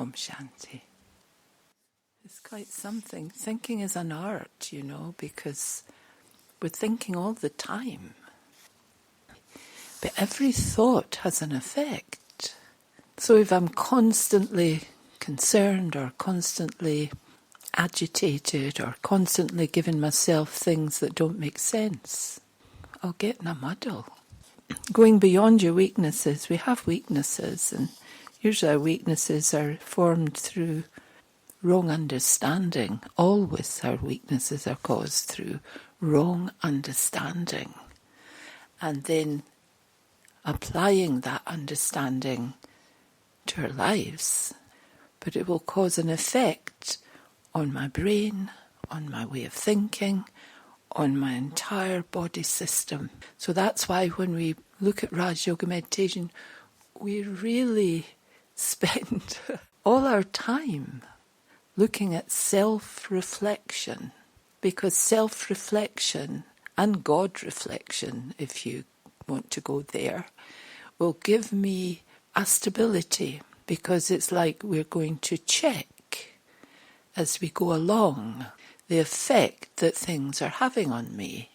Om Shanti. It's quite something. Thinking is an art, because we're thinking all the time. But every thought has an effect. So if I'm constantly concerned or constantly agitated or constantly giving myself things that don't make sense, I'll get in a muddle. Going beyond your weaknesses, we have weaknesses, and usually our weaknesses are formed through wrong understanding. Always our weaknesses are caused through wrong understanding. And then applying that understanding to our lives. But it will cause an effect on my brain, on my way of thinking, on my entire body system. So that's why when we look at Raj Yoga meditation, we really spend all our time looking at self-reflection, because self-reflection and God-reflection, if you want to go there, will give me a stability, because it's like we're going to check as we go along the effect that things are having on me.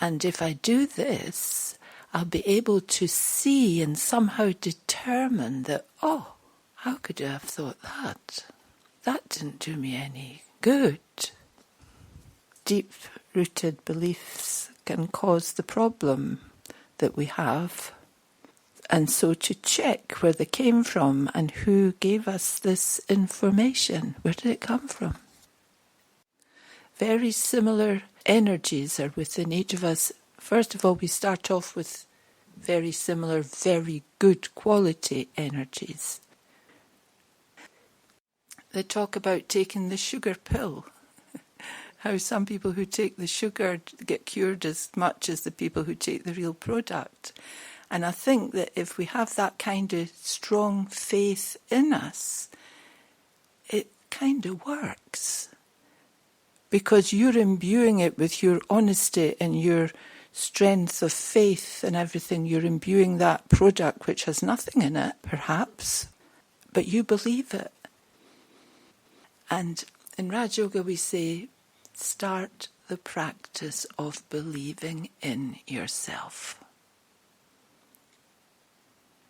And if I do this, I'll be able to see and somehow determine that, oh, how could I have thought that? That didn't do me any good. Deep-rooted beliefs can cause the problem that we have. And so to check where they came from and who gave us this information, where did it come from? Very similar energies are within each of us. First of all, we start off with very similar, very good quality energies. They talk about taking the sugar pill. How some people who take the sugar get cured as much as the people who take the real product. And I think that if we have that kind of strong faith in us, it kind of works. Because you're imbuing it with your honesty and your strength of faith and everything. You're imbuing that product which has nothing in it, perhaps, but you believe it. And in Raj Yoga we say, start the practice of believing in yourself.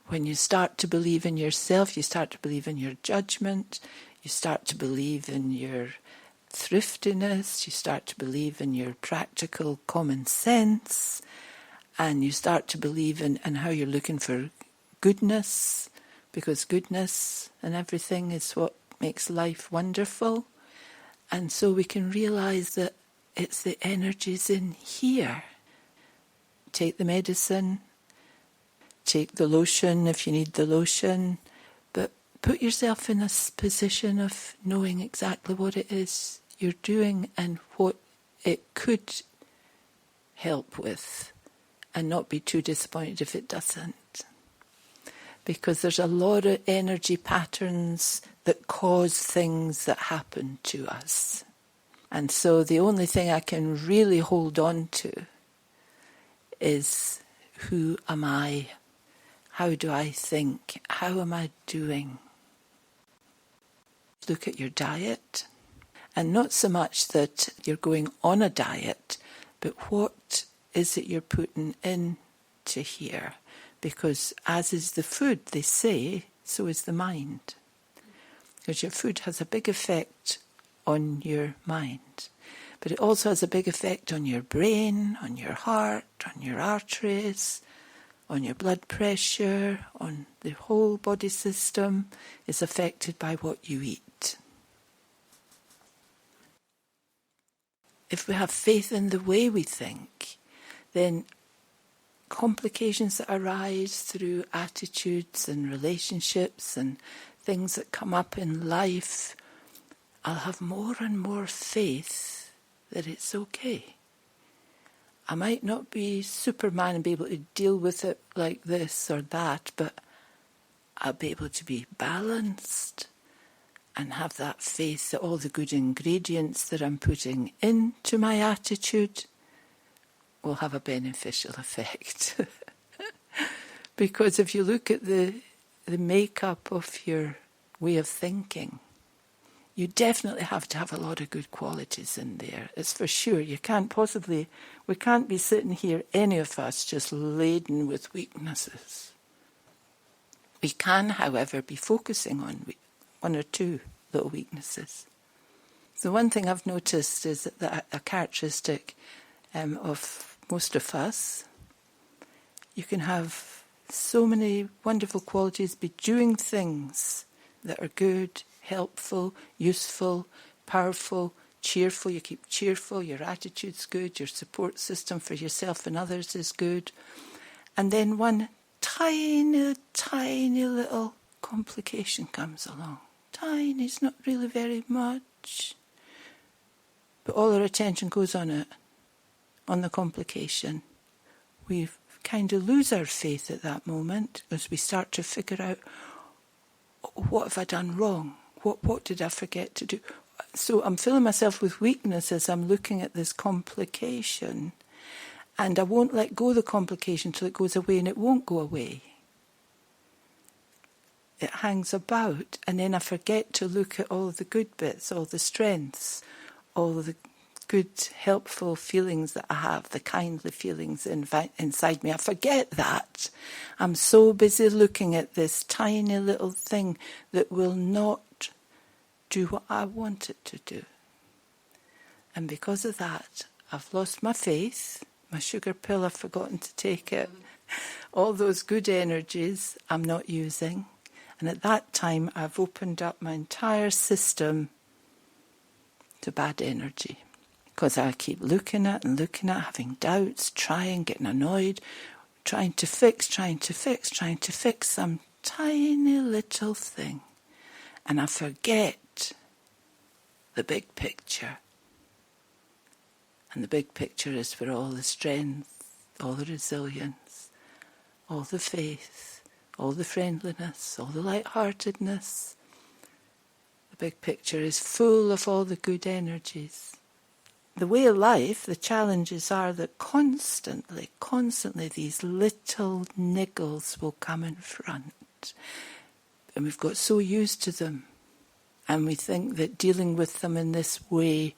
When you start to believe in yourself, you start to believe in your judgment, you start to believe in your thriftiness, you start to believe in your practical common sense, and you start to believe in how you're looking for goodness, because goodness and everything is what makes life wonderful. And so we can realize that it's the energies in here. Take the medicine, take the lotion if you need the lotion, but put yourself in a position of knowing exactly what it is you're doing and what it could help with, and not be too disappointed if it doesn't. Because there's a lot of energy patterns that cause things that happen to us. And so the only thing I can really hold on to is, who am I? How do I think? How am I doing? Look at your diet. And not so much that you're going on a diet, but what is it you're putting into here? Because as is the food, they say, so is the mind. Because your food has a big effect on your mind. But it also has a big effect on your brain, on your heart, on your arteries, on your blood pressure, on the whole body system. Is affected by what you eat. If we have faith in the way we think, then complications that arise through attitudes and relationships and things that come up in life, I'll have more and more faith that it's okay. I might not be Superman and be able to deal with it like this or that, but I'll be able to be balanced and have that faith that all the good ingredients that I'm putting into my attitude will have a beneficial effect. Because if you look at the makeup of your way of thinking. You definitely have to have a lot of good qualities in there. It's for sure. We can't be sitting here, any of us, just laden with weaknesses. We can, however, be focusing on one or two little weaknesses. So one thing I've noticed is that a characteristic of most of us, you can have so many wonderful qualities, be doing things that are good, helpful, useful, powerful, cheerful. You keep cheerful, your attitude's good, your support system for yourself and others is good. And then one tiny, tiny little complication comes along. Tiny, it's not really very much. But all our attention goes on it, on the complication. We kind of lose our faith at that moment as we start to figure out, what have I done wrong? What did I forget to do? So I'm filling myself with weakness as I'm looking at this complication. And I won't let go of the complication till it goes away, and it won't go away. It hangs about, and then I forget to look at all the good bits, all the strengths, all the good, helpful feelings that I have, the kindly feelings inside me. I forget that. I'm so busy looking at this tiny little thing that will not do what I want it to do. And because of that, I've lost my faith. My sugar pill, I've forgotten to take it. All those good energies I'm not using. And at that time, I've opened up my entire system to bad energy. Because I keep looking at, having doubts, getting annoyed, trying to fix some tiny little thing. And I forget the big picture. And the big picture is for all the strength, all the resilience, all the faith, all the friendliness, all the lightheartedness. The big picture is full of all the good energies. The way of life, the challenges are that constantly these little niggles will come in front. And we've got so used to them. And we think that dealing with them in this way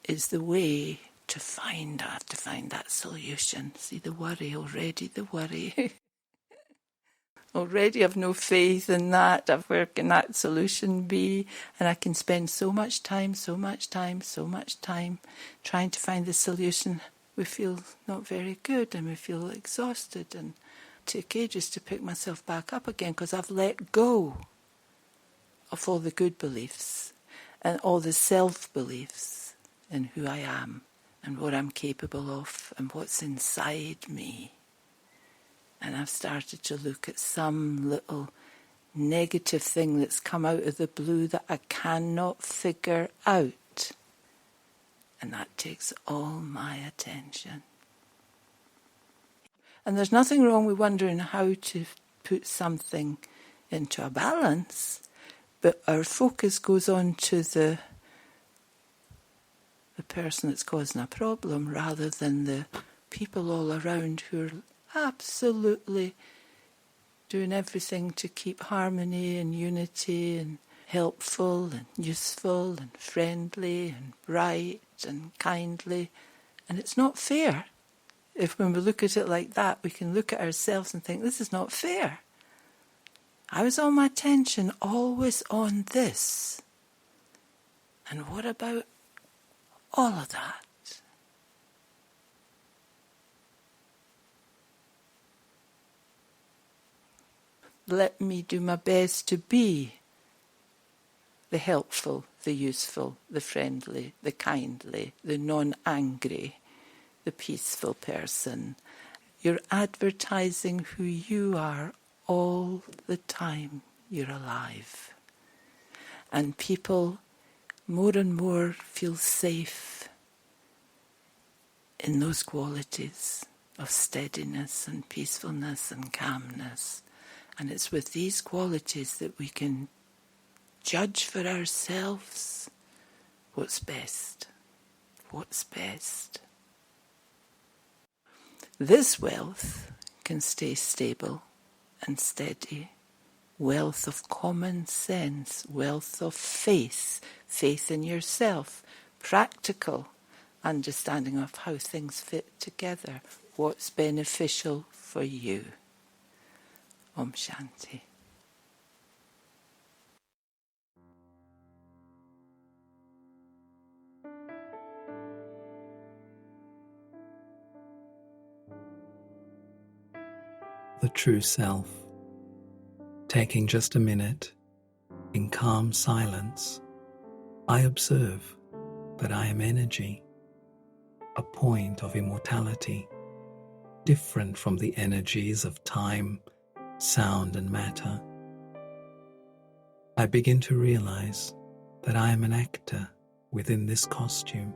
is the way to find that solution. See the worry. Already I've no faith in that. Where can that solution be? And I can spend so much time trying to find the solution. We feel not very good and we feel exhausted, and take ages to pick myself back up again because I've let go of all the good beliefs and all the self-beliefs in who I am and what I'm capable of and what's inside me. And I've started to look at some little negative thing that's come out of the blue that I cannot figure out. And that takes all my attention. And there's nothing wrong with wondering how to put something into a balance, but our focus goes on to the person that's causing a problem rather than the people all around who are absolutely doing everything to keep harmony and unity and helpful and useful and friendly and bright and kindly. And it's not fair. If when we look at it like that, we can look at ourselves and think, this is not fair. I was all my attention always on this. And what about all of that? Let me do my best to be the helpful, the useful, the friendly, the kindly, the non-angry, the peaceful person. You're advertising who you are all the time you're alive. And people more and more feel safe in those qualities of steadiness and peacefulness and calmness. And it's with these qualities that we can judge for ourselves what's best. What's best. This wealth can stay stable and steady wealth of common sense, wealth of faith, faith in yourself, practical understanding of how things fit together, what's beneficial for you. Om Shanti. The true self. Taking just a minute, in calm silence, I observe that I am energy, a point of immortality, different from the energies of time, sound, and matter. I begin to realize that I am an actor within this costume,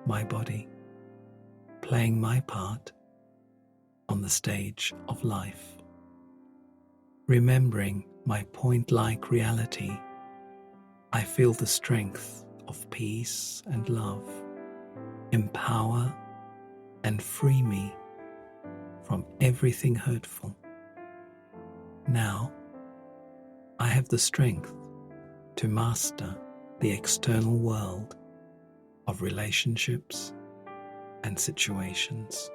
my body, playing my part on the stage of life. Remembering my point-like reality, I feel the strength of peace and love empower and free me from everything hurtful. Now, I have the strength to master the external world of relationships and situations.